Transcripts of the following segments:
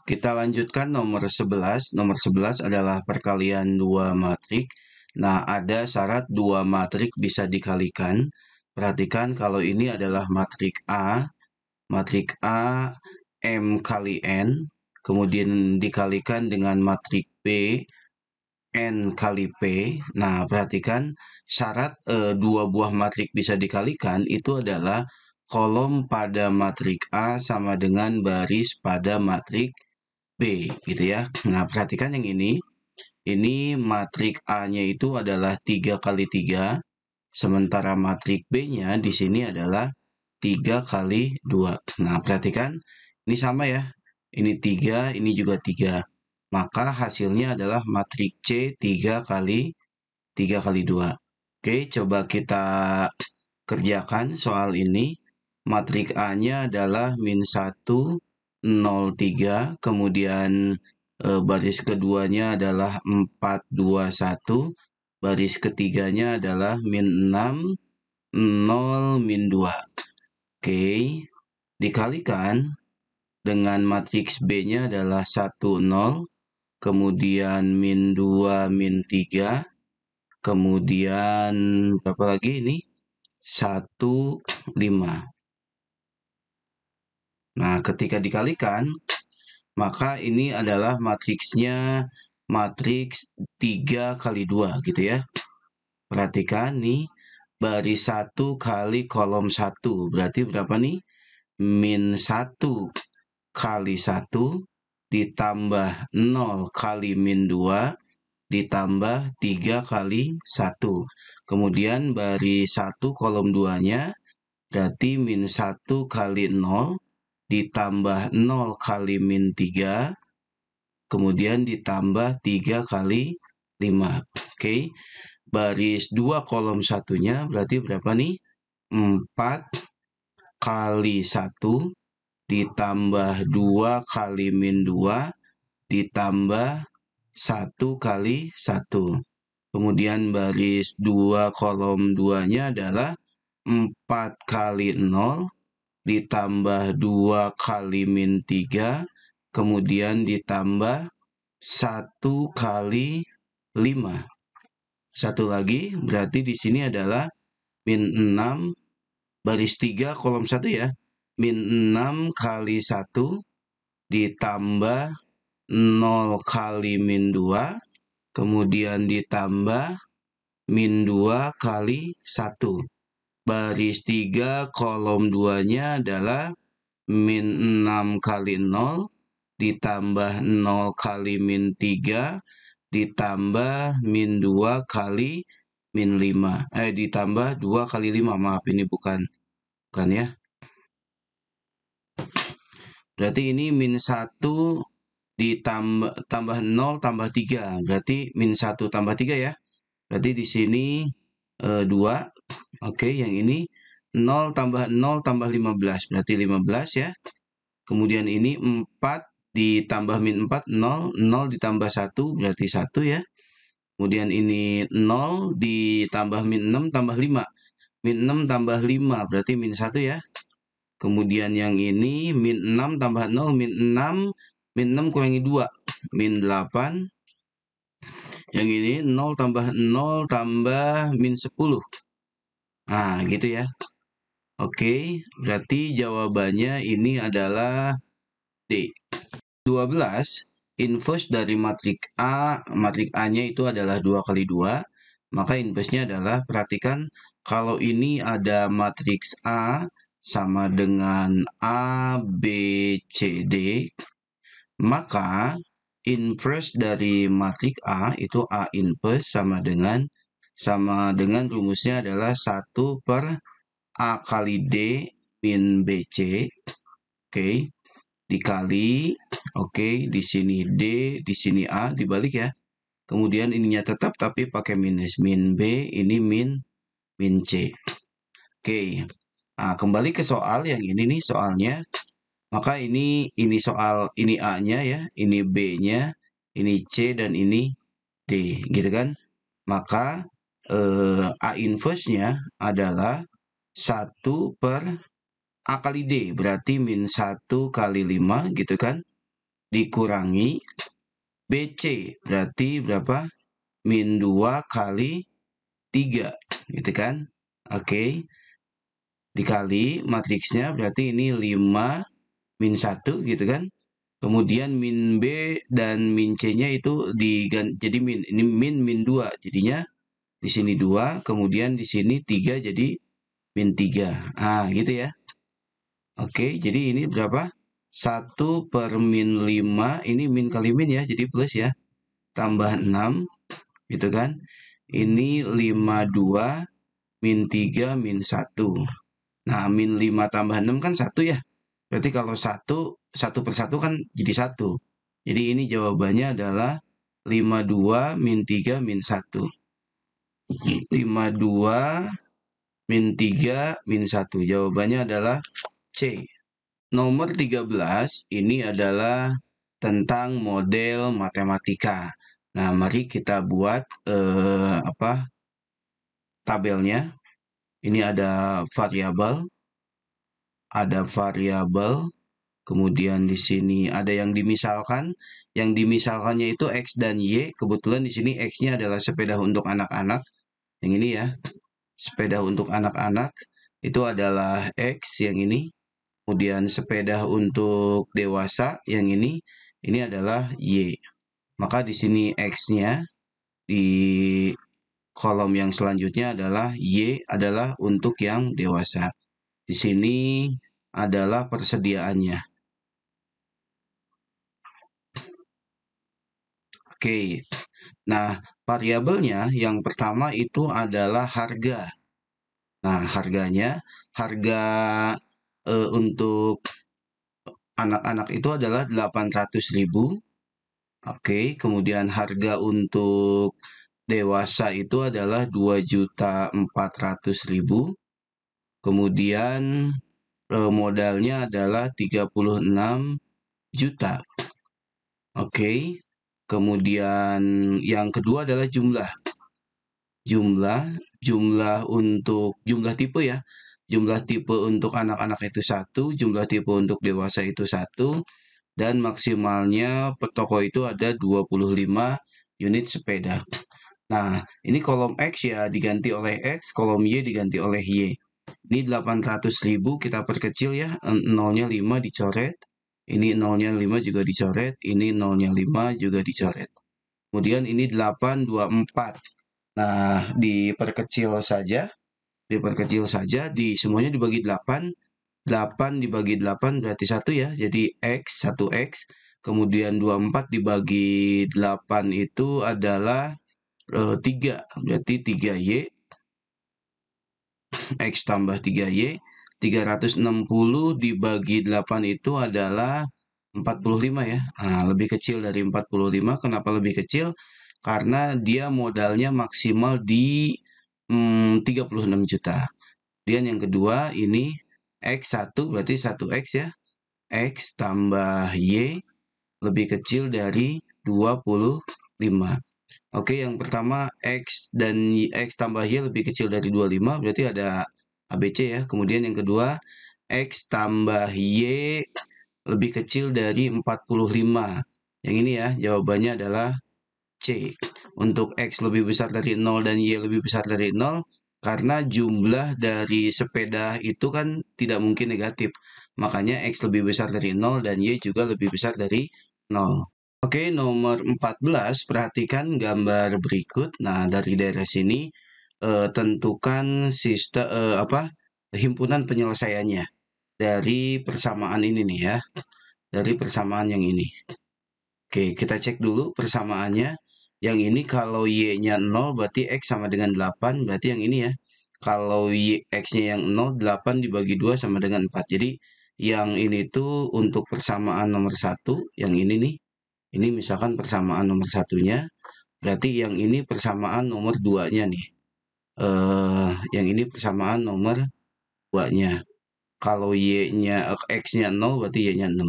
Kita lanjutkan nomor 11. Nomor 11 adalah perkalian dua matrik. Nah, ada syarat dua matrik bisa dikalikan. Perhatikan kalau ini adalah matrik A. Matrik A M kali N. Kemudian dikalikan dengan matrik B N kali P. Nah, perhatikan syarat dua buah matrik bisa dikalikan itu adalah kolom pada matrik A sama dengan baris pada matrik B gitu ya. Nah, perhatikan yang ini. Ini matrik A-nya itu adalah 3 kali 3, sementara matrik B-nya di sini adalah 3 kali 2. Nah, perhatikan ini sama ya. Ini 3, ini juga 3. Maka hasilnya adalah matrik C 3 kali 2. Oke, coba kita kerjakan soal ini. Matrik A-nya adalah min 1, 0, 3. Kemudian baris keduanya adalah 4, 2, 1. Baris ketiganya adalah min 6, 0, min 2. Oke, dikalikan dengan matriks B-nya adalah 1, 0. Kemudian min 2, min 3. Kemudian berapa lagi ini? 1, 5. Nah, ketika dikalikan, maka ini adalah matriksnya matriks 3 kali 2 gitu ya. Perhatikan nih, baris 1 kali kolom 1. Berarti berapa nih? Min 1 kali 1 ditambah 0 kali min 2 ditambah 3 kali 1. Kemudian baris 1 kolom 2-nya berarti min 1 kali 0 ditambah 0 kali min 3, kemudian ditambah 3 kali 5. Oke, baris 2 kolom satunya berarti berapa nih? 4 kali 1 ditambah 2 kali min 2 ditambah 1 kali 1. Kemudian baris 2 kolom 2-nya adalah 4 kali 0 ditambah 2 kali min 3, kemudian ditambah 1 kali 5. Satu lagi, berarti di sini adalah min 6, baris 3 kolom 1 ya. Min 6 kali 1 ditambah 0 kali min 2, kemudian ditambah min 2 kali 1. Baris 3 kolom 2-nya adalah min 6 kali 0 ditambah 0 kali min 3 ditambah min 2 kali min 5. Ditambah 2 kali 5. Maaf, ini bukan ya. Berarti ini min 1 ditambah 0 tambah 3. Berarti min 1 tambah 3 ya. Berarti di sini 2. Oke, yang ini 0 tambah 0 tambah 15. Berarti 15 ya. Kemudian ini 4 ditambah min 4, 0. 0 ditambah 1 berarti 1 ya. Kemudian ini 0 ditambah min 6 tambah 5. Min 6 tambah 5 berarti min 1 ya. Kemudian yang ini min 6 tambah 0, min 6. Min 6 kurangi 2. Min 8. Yang ini 0 tambah 0 tambah min 10. Nah, gitu ya. Oke, berarti jawabannya ini adalah D. 12, inverse dari matrik A, matrik A-nya itu adalah 2 kali 2. Maka inverse-nya adalah, perhatikan, kalau ini ada matriks A sama dengan A, B, C, D, maka inverse dari matrik A itu A inverse sama dengan rumusnya adalah 1 per A kali D min BC. Oke. Dikali, oke, di sini D, di sini A, dibalik ya. Kemudian ininya tetap tapi pakai minus. Min B, ini min C. Oke. Nah, kembali ke soal yang ini nih soalnya. Maka ini soal, ini A-nya ya, ini B-nya, ini C, dan ini D, gitu kan. Maka A inverse-nya adalah 1 per A kali D, berarti min 1 kali 5, gitu kan. dikurangi BC. Berarti berapa? Min 2 kali 3. Gitu kan? Oke. Dikali matriksnya berarti ini 5 min 1 gitu kan. Kemudian min B dan min C-nya itu diganti jadi min. Ini min 2. Jadinya di sini 2, kemudian di sini 3 jadi min 3. Ah, gitu ya. Oke, jadi ini berapa? 1 per min 5, ini min kali min ya, jadi plus ya. Tambah 6, gitu kan. Ini 52 min 3 min 1. Nah, min 5 tambah 6 kan 1 ya. Berarti kalau 1 per 1 kan jadi 1. Jadi ini jawabannya adalah 52 min 3 min 1. 52 min 3 min 1. Jawabannya adalah C. Nomor 13 ini adalah tentang model matematika. Nah, mari kita buat tabelnya. Ini ada variabel, kemudian di sini ada yang dimisalkan. Yang dimisalkannya itu X dan Y. Kebetulan di sini X-nya adalah sepeda untuk anak-anak. Yang ini ya, sepeda untuk anak-anak itu adalah X yang ini. Kemudian sepeda untuk dewasa yang ini adalah Y. Maka di sini X-nya di kolom yang selanjutnya adalah Y adalah untuk yang dewasa. Di sini adalah persediaannya. Oke. Nah, variabelnya yang pertama itu adalah harga. Nah, harga untuk anak-anak itu adalah 800.000. Oke, kemudian harga untuk dewasa itu adalah 2.400.000. Kemudian modalnya adalah 36 juta. Oke. Kemudian yang kedua adalah jumlah tipe ya. Jumlah tipe untuk anak-anak itu 1, jumlah tipe untuk dewasa itu 1, dan maksimalnya per toko itu ada 25 unit sepeda. Nah, ini kolom X ya diganti oleh X, kolom Y diganti oleh Y. Ini 800.000 kita perkecil ya, nolnya 5 dicoret. Ini nolnya 5 juga dicoret, ini nolnya 5 juga dicoret. Kemudian ini 824. Nah, diperkecil saja, semuanya dibagi 8. 8 dibagi 8 berarti 1 ya, jadi X, 1X. Kemudian 24 dibagi 8 itu adalah 3, berarti 3Y. X tambah 3Y. 360 dibagi 8 itu adalah 45 ya. Nah, lebih kecil dari 45. Kenapa lebih kecil? Karena dia modalnya maksimal di 36 juta. Kemudian yang kedua ini X1 berarti 1X ya. X tambah Y lebih kecil dari 25. Oke, yang pertama X dan X tambah Y lebih kecil dari 25, berarti ada ABC ya. Kemudian yang kedua, X tambah Y lebih kecil dari 45. Yang ini ya, jawabannya adalah C. Untuk X lebih besar dari 0 dan Y lebih besar dari 0, karena jumlah dari sepeda itu kan tidak mungkin negatif. Makanya X lebih besar dari 0 dan Y juga lebih besar dari 0. Oke, nomor 14, perhatikan gambar berikut. Nah, dari daerah sini tentukan sistem himpunan penyelesaiannya dari persamaan ini nih ya. Dari persamaan yang ini. Oke, kita cek dulu persamaannya. Yang ini kalau Y-nya 0 berarti X sama dengan 8, berarti yang ini ya. Kalau X-nya yang 0, 8 dibagi 2 sama dengan 4. Jadi yang ini tuh untuk persamaan nomor 1, yang ini nih. Ini misalkan persamaan nomor satunya, berarti yang ini persamaan nomor 2-nya nih. Yang ini persamaan nomor 2-nya. Kalau Y-nya, X-nya 0, berarti Y-nya 6.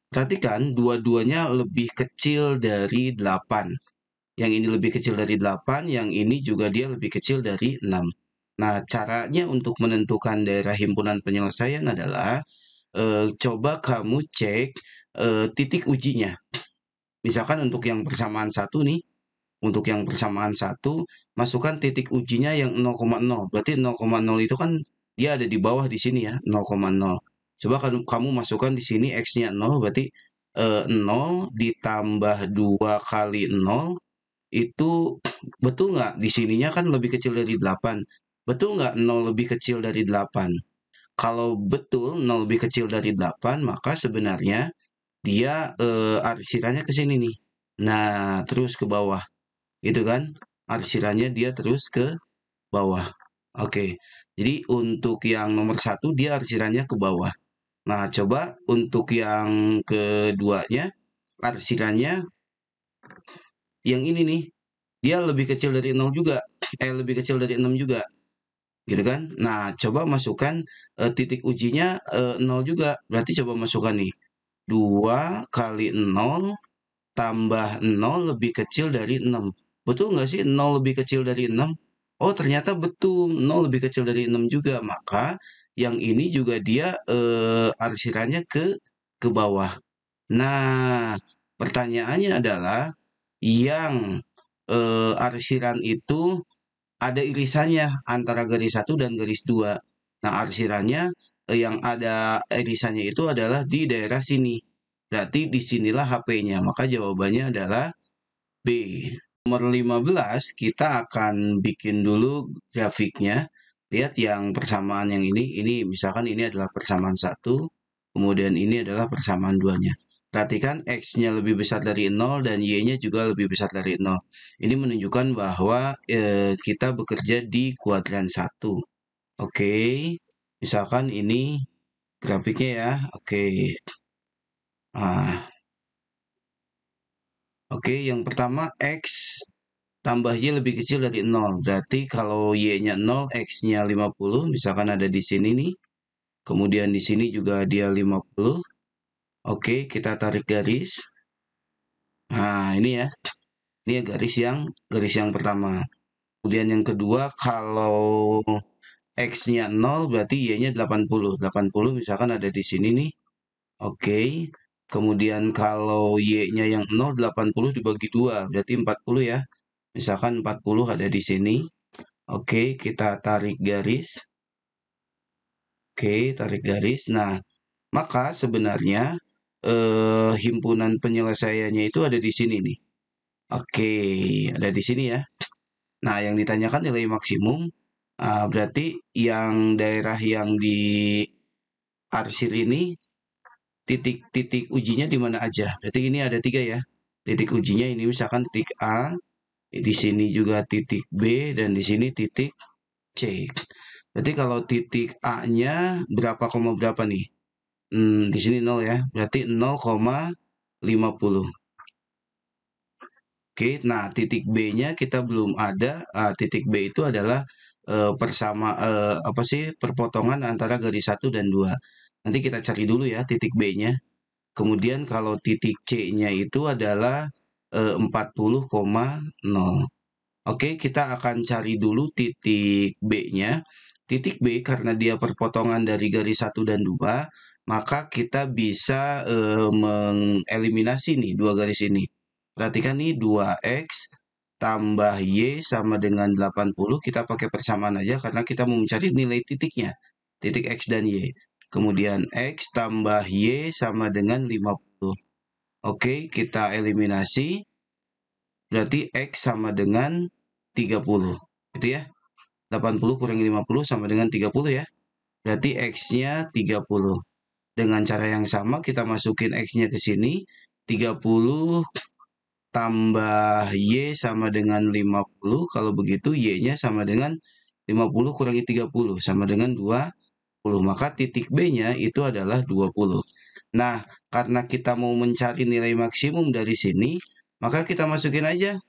Perhatikan, dua-duanya lebih kecil dari 8. Yang ini lebih kecil dari 8, yang ini juga dia lebih kecil dari 6. Nah, caranya untuk menentukan daerah himpunan penyelesaian adalah coba kamu cek titik ujinya. misalkan untuk yang persamaan 1 nih, untuk yang persamaan 1, masukkan titik ujinya yang 0,0. Berarti 0,0 itu kan dia ada di bawah di sini ya, 0,0. Coba kamu masukkan di sini X-nya 0, berarti 0 ditambah 2 kali 0, itu betul nggak? Di sininya kan lebih kecil dari 8. Betul nggak 0 lebih kecil dari 8? Kalau betul 0 lebih kecil dari 8, maka sebenarnya dia arsirannya ke sini nih. Nah, terus ke bawah. Gitu kan? Arsirannya dia terus ke bawah. Oke. Jadi untuk yang nomor 1 dia arsirannya ke bawah. Nah, coba untuk yang keduanya arsirannya yang ini nih. Dia lebih kecil dari 0 juga. Lebih kecil dari 6 juga. Gitu kan? Nah, coba masukkan titik ujinya 0 juga. Berarti coba masukkan nih. 2 kali 0 tambah 0 lebih kecil dari 6. Betul nggak sih 0 lebih kecil dari 6? Oh, ternyata betul. 0 lebih kecil dari 6 juga. Maka yang ini juga dia arsirannya ke bawah. Nah, pertanyaannya adalah yang arsiran itu ada irisannya antara garis 1 dan garis 2. Nah, arsirannya yang ada irisannya itu adalah di daerah sini. Berarti disinilah HP-nya. Maka jawabannya adalah B. Nomor 15, kita akan bikin dulu grafiknya. Lihat yang persamaan yang ini misalkan ini adalah persamaan 1, kemudian ini adalah persamaan 2-nya. Perhatikan X-nya lebih besar dari 0 dan Y-nya juga lebih besar dari 0. Ini menunjukkan bahwa kita bekerja di kuadran 1. Oke, misalkan ini grafiknya ya. Oke. Oke, yang pertama X tambah Y lebih kecil dari 0. Berarti kalau Y-nya 0, X-nya 50. Misalkan ada di sini nih. Kemudian di sini juga dia 50. Oke, kita tarik garis. Nah, ini ya. Ini ya garis yang pertama. Kemudian yang kedua, kalau X-nya 0, berarti Y-nya 80. 80 misalkan ada di sini nih. Oke. Kemudian kalau Y-nya yang 0, 80 dibagi 2. Berarti 40 ya. Misalkan 40 ada di sini. Oke, kita tarik garis. Oke, tarik garis. Nah, maka sebenarnya himpunan penyelesaiannya itu ada di sini nih. Oke, ada di sini ya. Nah, yang ditanyakan nilai maksimum, berarti yang daerah yang di arsir ini titik-titik ujinya di mana aja. Berarti ini ada 3 ya. Titik ujinya ini misalkan titik A, di sini juga titik B, dan di sini titik C. Berarti kalau titik A-nya berapa koma berapa nih? Di sini 0 ya. Berarti 0,50. Oke, nah titik B-nya kita belum ada. Titik B itu adalah perpotongan antara garis 1 dan 2. Nanti kita cari dulu ya titik B-nya. Kemudian kalau titik C-nya itu adalah 40,0. Oke, kita akan cari dulu titik B-nya. Titik B karena dia perpotongan dari garis 1 dan 2, maka kita bisa mengeliminasi nih dua garis ini. Perhatikan nih 2X tambah Y sama dengan 80. Kita pakai persamaan aja karena kita mau mencari nilai titiknya. Titik X dan Y. Kemudian X tambah Y sama dengan 50. Oke, kita eliminasi. Berarti X sama dengan 30. Itu ya. 80 kurangi 50 sama dengan 30 ya. Berarti X-nya 30. Dengan cara yang sama kita masukin X-nya ke sini. 30 tambah Y sama dengan 50. Kalau begitu Y-nya sama dengan 50 kurangi 30 sama dengan 20. Maka titik B-nya itu adalah 20. Nah, karena kita mau mencari nilai maksimum dari sini, maka kita masukin aja.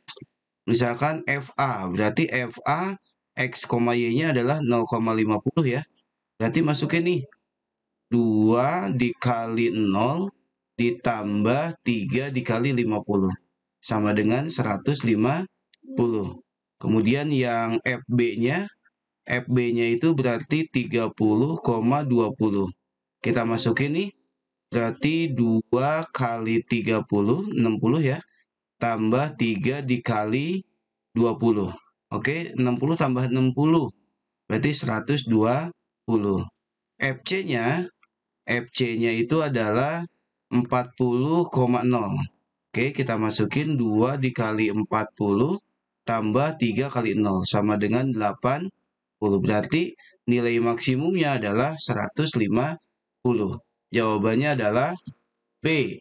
Misalkan FA, berarti FA X, Y-nya adalah 0,50 ya. Berarti masukin nih 2 dikali 0 ditambah 3 dikali 50 sama dengan 150. Kemudian yang FB-nya itu berarti 30,20. Kita masukin nih berarti 2 kali 30, 60 ya, tambah 3 dikali 20. Oke, 60 tambah 60, berarti 120. FC-nya itu adalah 40,0. Oke, kita masukin 2 dikali 40 tambah 3 kali 0 sama dengan 80. Berarti nilai maksimumnya adalah 150. Jawabannya adalah B.